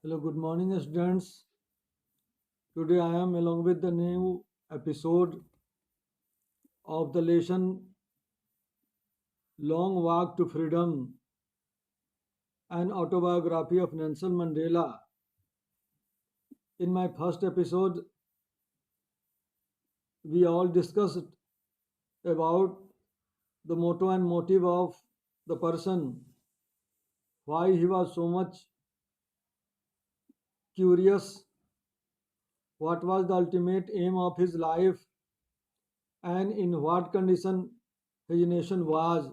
Hello, good morning, students. Today I am along with the new episode of the lesson Long Walk to Freedom, an autobiography of Nelson Mandela. In my first episode, we all discussed about the motto and motive of the person, why he was so much curious, what was the ultimate aim of his life, and in what condition his nation was.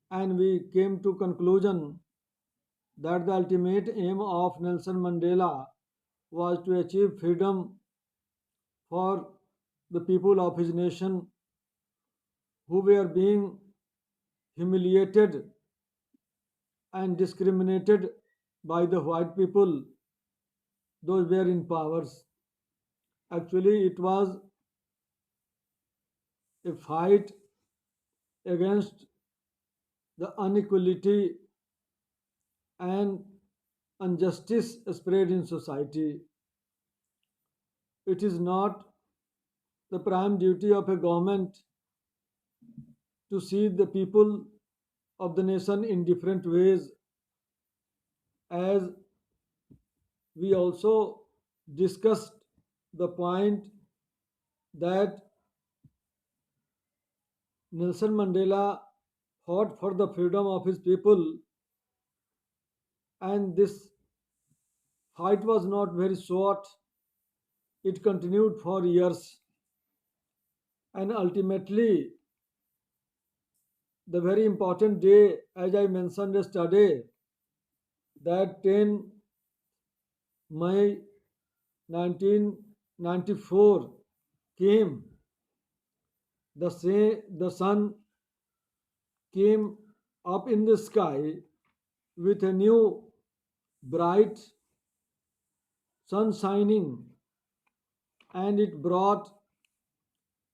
And we came to conclusion that the ultimate aim of Nelson Mandela was to achieve freedom for the people of his nation who were being humiliated and discriminated by the white people, those were in powers. Actually, it was a fight against the inequality and injustice spread in society. It is not the prime duty of a government to see the people of the nation in different ways, as we also discussed the point that Nelson Mandela fought for the freedom of his people, and this fight was not very short. It continued for years, and ultimately, the very important day, as I mentioned yesterday, that 10 May 1994 came. The sun came up in the sky with a new bright sun shining, and it brought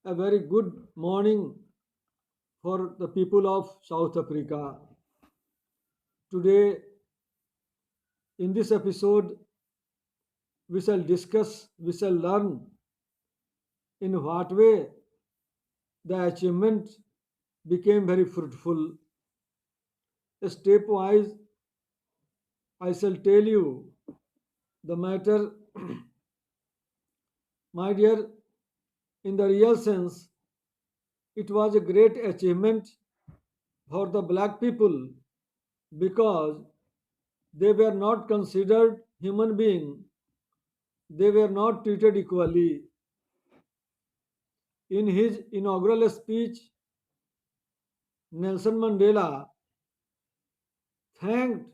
a very good morning for the people of South Africa. Today, in this episode, we shall learn in what way the achievement became very fruitful. Stepwise, I shall tell you the matter. My dear, in the real sense, it was a great achievement for the black people because they were not considered human beings, they were not treated equally. In his inaugural speech, Nelson Mandela thanked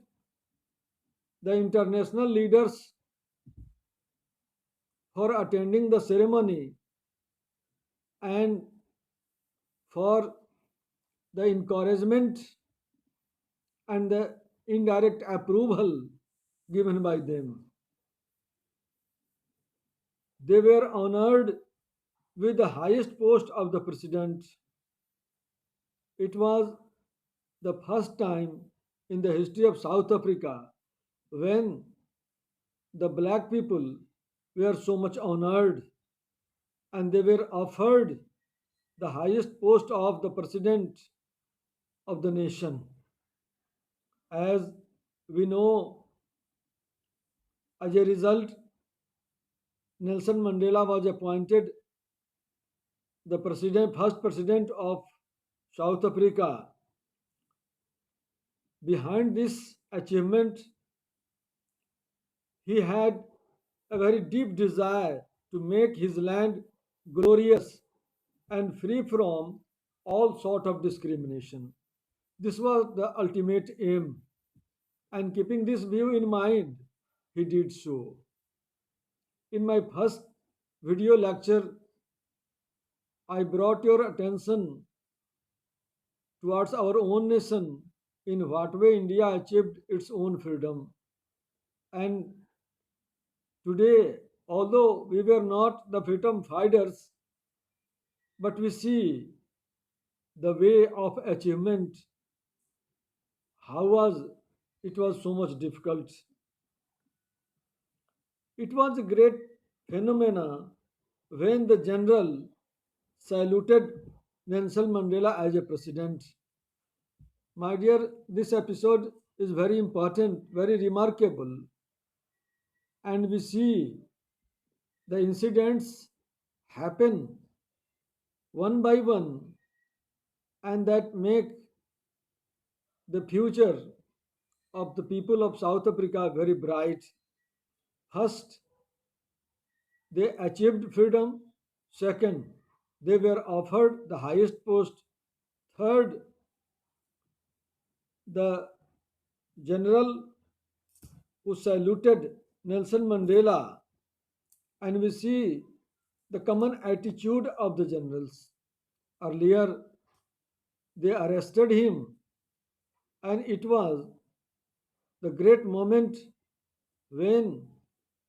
the international leaders for attending the ceremony and for the encouragement and the indirect approval given by them. They were honored with the highest post of the president. It was the first time in the history of South Africa when the black people were so much honored and they were offered the highest post of the president of the nation. As we know, as a result, Nelson Mandela was appointed the first president of South Africa. Behind this achievement, he had a very deep desire to make his land glorious and free from all sort of discrimination. This was the ultimate aim, and keeping this view in mind, he did so. In my first video lecture, I brought your attention towards our own nation, in what way India achieved its own freedom. And today, although we were not the freedom fighters, but we see the way of achievement, how was it was so much difficult. It was a great phenomena when the general saluted Nelson Mandela as a president. My dear, this episode is very important, very remarkable, and we see the incidents happen one by one and that make the future of the people of South Africa very bright. First, they achieved freedom. Second, they were offered the highest post. Third, the general who saluted Nelson Mandela, and we see the common attitude of the generals. Earlier, they arrested him, and it was the great moment when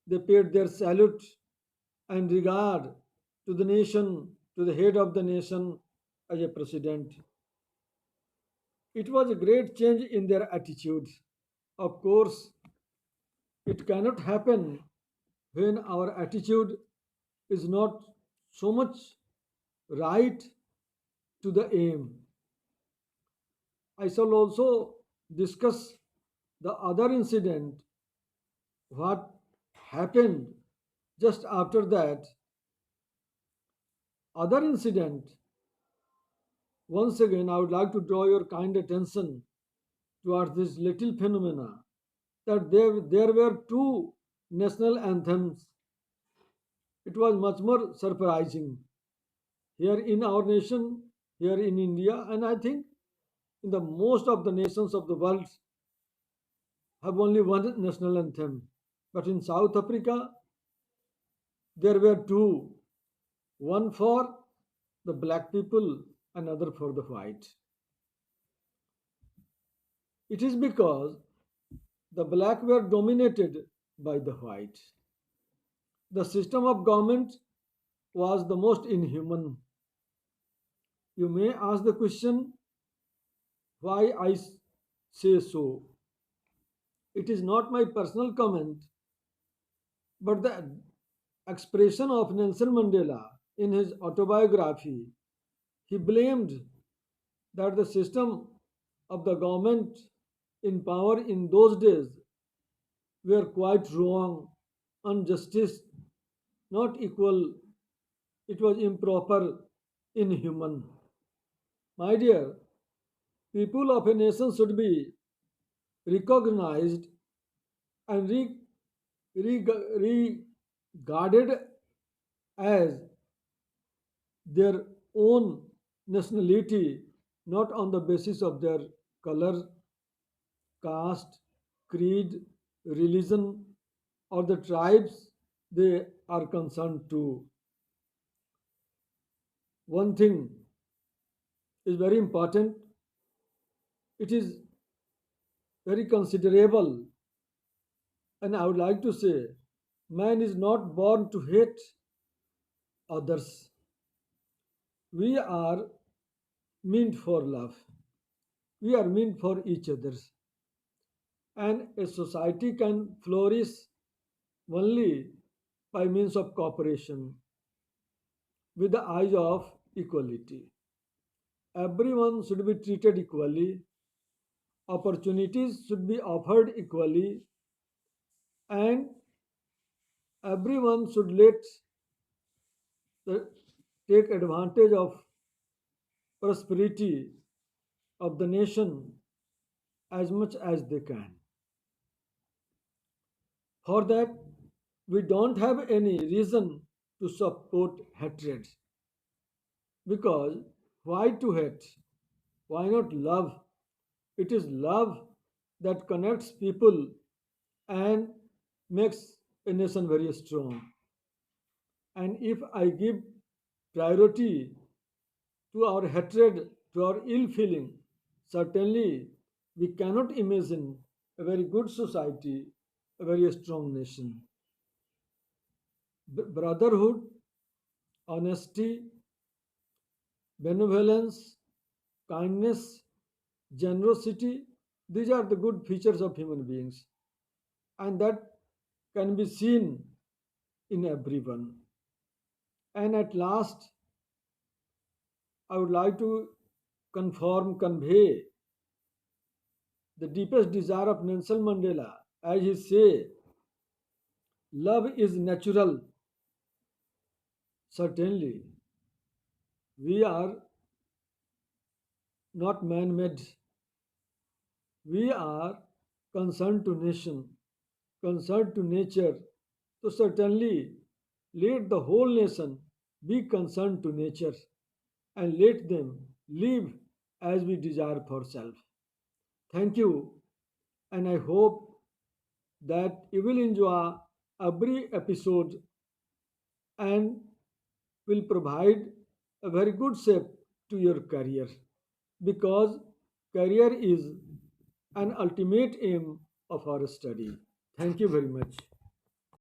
they paid their salute and regard to the nation, to the head of the nation as a president. It was a great change in their attitude. Of course, it cannot happen when our attitude is not so much right to the aim. I shall also discuss the other incident, what happened just after that. Other incident, once again, I would like to draw your kind attention towards this little phenomena that there were two national anthems. It was much more surprising here in our nation, here in India, and I think in the most of the nations of the world have only one national anthem. But in South Africa, there were two, one for the black people, another for the white. It is because the black were dominated by the white. The system of government was the most inhuman. You may ask the question why say so. It is not my personal comment, but the expression of Nelson Mandela in his autobiography. He blamed that the system of the government in power in those days were quite wrong, unjustice, not equal, it was improper, inhuman. My dear, people of a nation should be recognized and regarded as their own nationality, not on the basis of their color, caste, creed, religion, or the tribes they are concerned to. One thing is very important, it is very considerable, and I would like to say man is not born to hate others. We are meant for love. We are meant for each other. And a society can flourish only by means of cooperation with the eyes of equality. Everyone should be treated equally, opportunities should be offered equally, and everyone should the, take advantage of prosperity of the nation as much as they can. For that, we don't have any reason to support hatred. Because why to hate? Why not love? It is love that connects people and makes a nation very strong. And if I give priority to our hatred, to our ill feeling, certainly we cannot imagine a very good society, a very strong nation. Brotherhood, honesty, benevolence, kindness, generosity, these are the good features of human beings. And that can be seen in everyone. And at last, I would like to convey the deepest desire of Nelson Mandela, as he say, love is natural. Certainly, we are not man-made. We are concerned to nation, concerned to nature. So certainly, let the whole nation be concerned to nature and let them live as we desire for self. Thank you, and I hope that you will enjoy every episode and will provide a very good shape to your career because career is an ultimate aim of our study. Thank you very much.